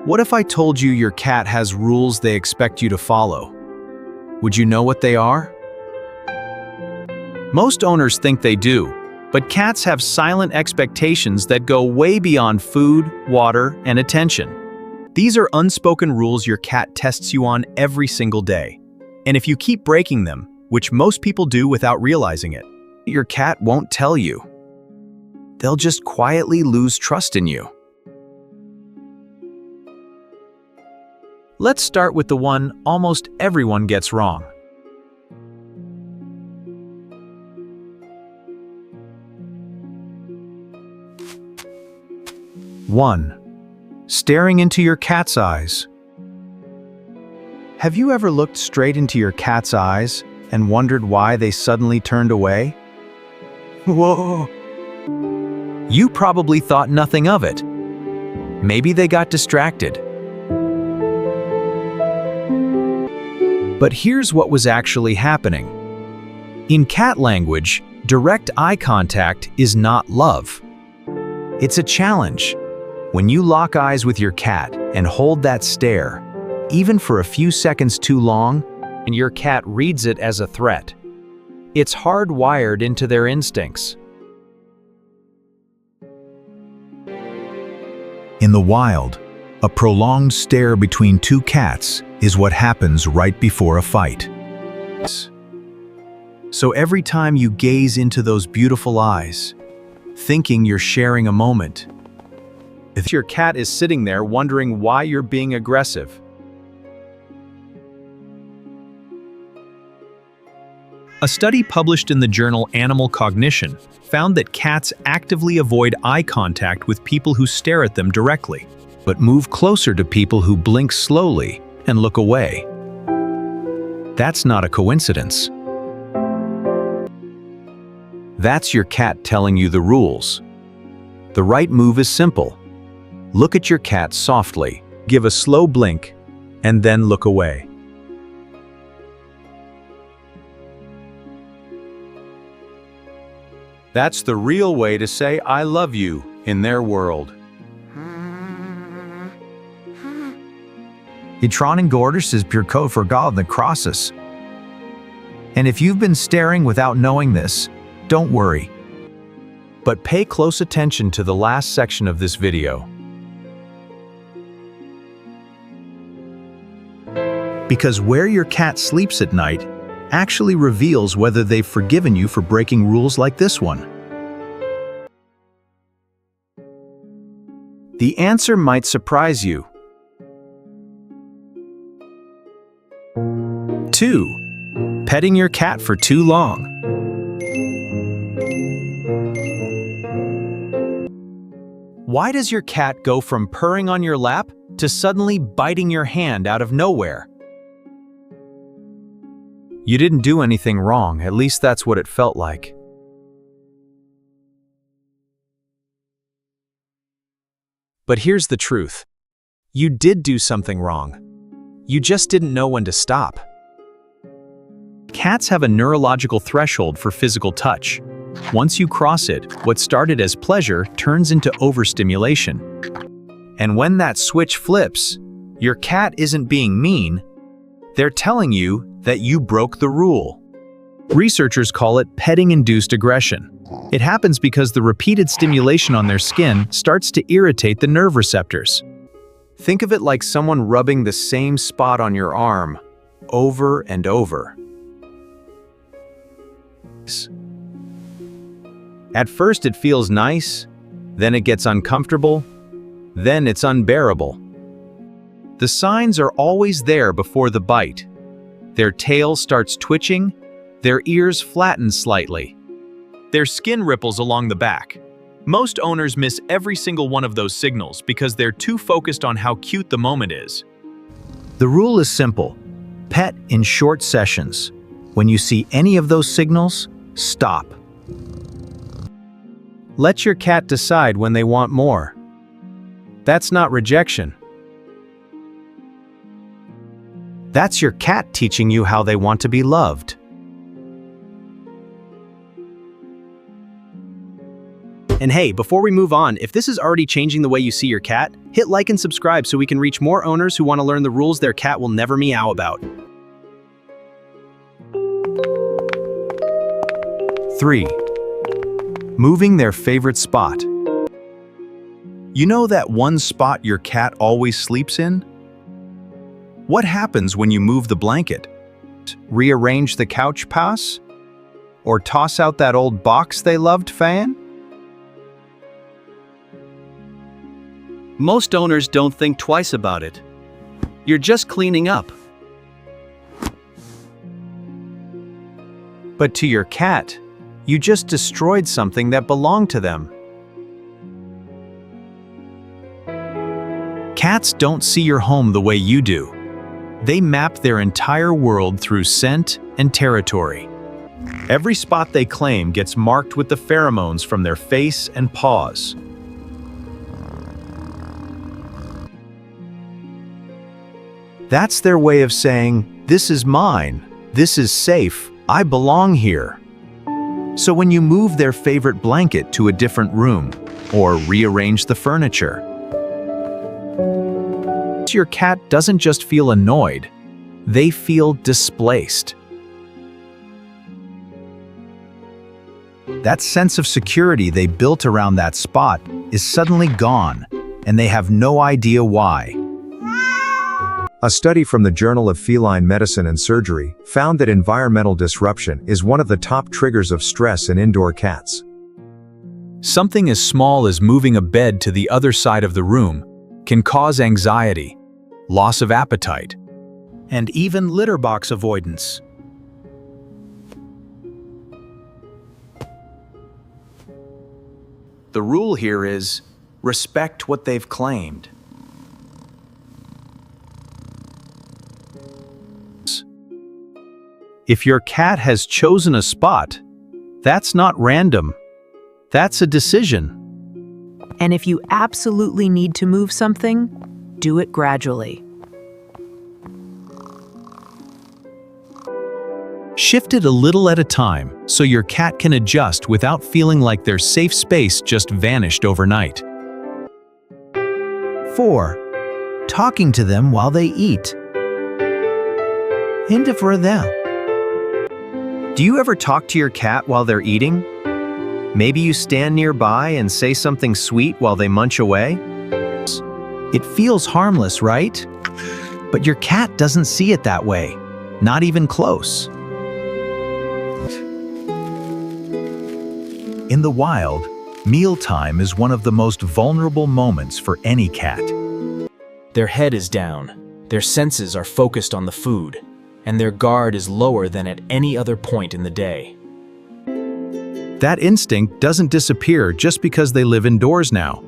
What if I told you your cat has rules they expect you to follow? Would you know what they are? Most owners think they do, but cats have silent expectations that go way beyond food, water, and attention. These are unspoken rules your cat tests you on every single day. And if you keep breaking them, which most people do without realizing it, your cat won't tell you. They'll just quietly lose trust in you. Let's start with the one almost everyone gets wrong. 1. Staring into your cat's eyes. Have you ever looked straight into your cat's eyes and wondered why they suddenly turned away? Whoa! You probably thought nothing of it. Maybe they got distracted. But here's what was actually happening. In cat language, direct eye contact is not love. It's a challenge. When you lock eyes with your cat and hold that stare, even for a few seconds too long, and your cat reads it as a threat. It's hardwired into their instincts. In the wild, a prolonged stare between two cats is what happens right before a fight. So every time you gaze into those beautiful eyes, thinking you're sharing a moment, if your cat is sitting there wondering why you're being aggressive. A study published in the journal Animal Cognition found that cats actively avoid eye contact with people who stare at them directly, but move closer to people who blink slowly and look away. That's not a coincidence. That's your cat telling you the rules. The right move is simple. Look at your cat softly, give a slow blink, and then look away. That's the real way to say I love you in their world. Itranen Gorders is pure code for God that crosses. And if you've been staring without knowing this, don't worry. But pay close attention to the last section of this video. Because where your cat sleeps at night actually reveals whether they've forgiven you for breaking rules like this one. The answer might surprise you. 2. Petting your cat for too long. Why does your cat go from purring on your lap to suddenly biting your hand out of nowhere? You didn't do anything wrong, at least that's what it felt like. But here's the truth. You did do something wrong. You just didn't know when to stop. Cats have a neurological threshold for physical touch. Once you cross it, what started as pleasure turns into overstimulation. And when that switch flips, your cat isn't being mean. They're telling you that you broke the rule. Researchers call it petting-induced aggression. It happens because the repeated stimulation on their skin starts to irritate the nerve receptors. Think of it like someone rubbing the same spot on your arm over and over. At first it feels nice, then it gets uncomfortable, then it's unbearable. The signs are always there before the bite. Their tail starts twitching, their ears flatten slightly. Their skin ripples along the back. Most owners miss every single one of those signals because they're too focused on how cute the moment is. The rule is simple. Pet in short sessions. When you see any of those signals, stop. Let your cat decide when they want more. That's not rejection. That's your cat teaching you how they want to be loved. And hey, before we move on, if this is already changing the way you see your cat, hit like and subscribe so we can reach more owners who want to learn the rules their cat will never meow about. 3. Moving their favorite spot. You know that one spot your cat always sleeps in? What happens when you move the blanket? Rearrange the couch pass? Or toss out that old box they loved fan? Most owners don't think twice about it. You're just cleaning up. But to your cat, you just destroyed something that belonged to them. Cats don't see your home the way you do. They map their entire world through scent and territory. Every spot they claim gets marked with the pheromones from their face and paws. That's their way of saying, "This is mine, this is safe, I belong here." So when you move their favorite blanket to a different room, or rearrange the furniture, your cat doesn't just feel annoyed, they feel displaced. That sense of security they built around that spot is suddenly gone, and they have no idea why. A study from the Journal of Feline Medicine and Surgery found that environmental disruption is one of the top triggers of stress in indoor cats. Something as small as moving a bed to the other side of the room can cause anxiety, loss of appetite, and even litter box avoidance. The rule here is, respect what they've claimed. If your cat has chosen a spot, that's not random. That's a decision. And if you absolutely need to move something, do it gradually. Shift it a little at a time so your cat can adjust without feeling like their safe space just vanished overnight. 4. Talking to them while they eat. Hint for them. Do you ever talk to your cat while they're eating? Maybe you stand nearby and say something sweet while they munch away? It feels harmless, right? But your cat doesn't see it that way, not even close. In the wild, mealtime is one of the most vulnerable moments for any cat. Their head is down, their senses are focused on the food, and their guard is lower than at any other point in the day. That instinct doesn't disappear just because they live indoors now.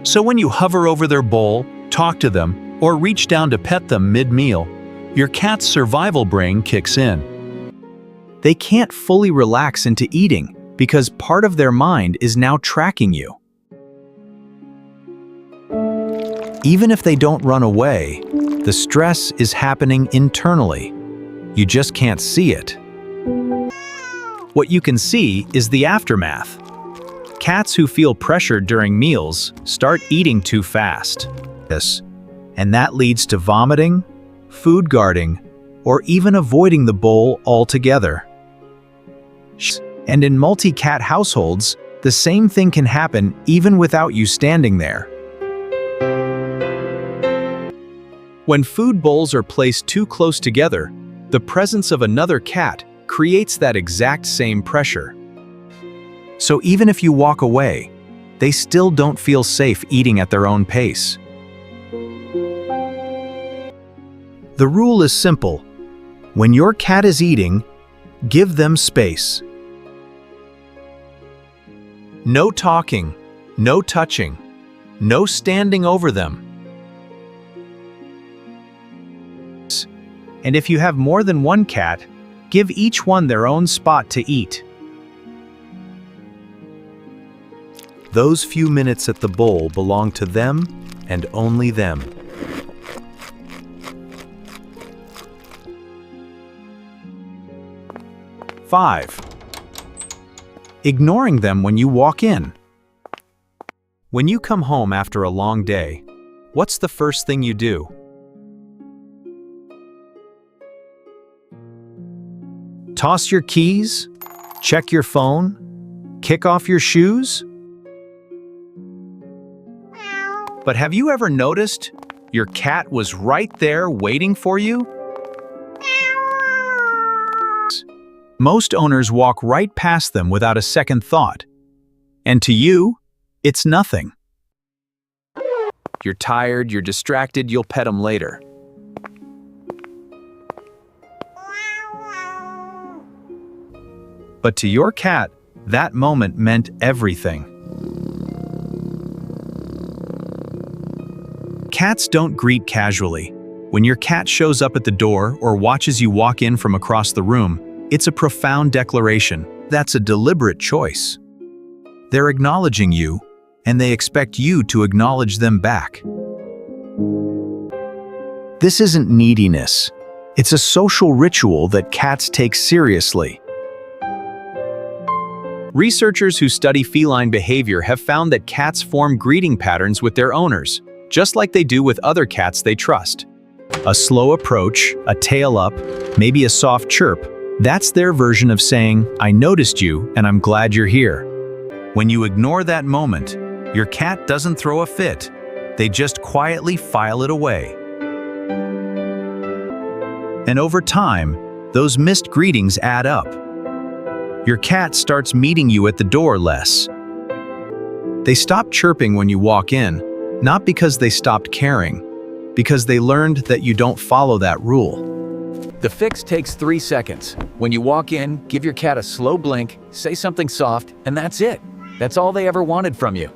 So when you hover over their bowl, talk to them, or reach down to pet them mid-meal, your cat's survival brain kicks in. They can't fully relax into eating because part of their mind is now tracking you. Even if they don't run away, the stress is happening internally. You just can't see it. What you can see is the aftermath. Cats who feel pressured during meals start eating too fast. And that leads to vomiting, food guarding, or even avoiding the bowl altogether. And in multi-cat households, the same thing can happen even without you standing there. When food bowls are placed too close together, the presence of another cat creates that exact same pressure. So even if you walk away, they still don't feel safe eating at their own pace. The rule is simple. When your cat is eating, give them space. No talking, no touching, no standing over them. And if you have more than one cat, give each one their own spot to eat. Those few minutes at the bowl belong to them and only them. Five, ignoring them when you walk in. When you come home after a long day, what's the first thing you do? Toss your keys? Check your phone? Kick off your shoes? But have you ever noticed your cat was right there waiting for you? Most owners walk right past them without a second thought. And to you, it's nothing. You're tired, you're distracted, you'll pet them later. But to your cat, that moment meant everything. Cats don't greet casually. When your cat shows up at the door or watches you walk in from across the room, it's a profound declaration. That's a deliberate choice. They're acknowledging you, and they expect you to acknowledge them back. This isn't neediness. It's a social ritual that cats take seriously. Researchers who study feline behavior have found that cats form greeting patterns with their owners, just like they do with other cats they trust. A slow approach, a tail up, maybe a soft chirp, that's their version of saying, "I noticed you and I'm glad you're here." When you ignore that moment, your cat doesn't throw a fit. They just quietly file it away. And over time, those missed greetings add up. Your cat starts meeting you at the door less. They stop chirping when you walk in, not because they stopped caring, because they learned that you don't follow that rule. The fix takes 3 seconds. When you walk in, give your cat a slow blink, say something soft, and that's it. That's all they ever wanted from you.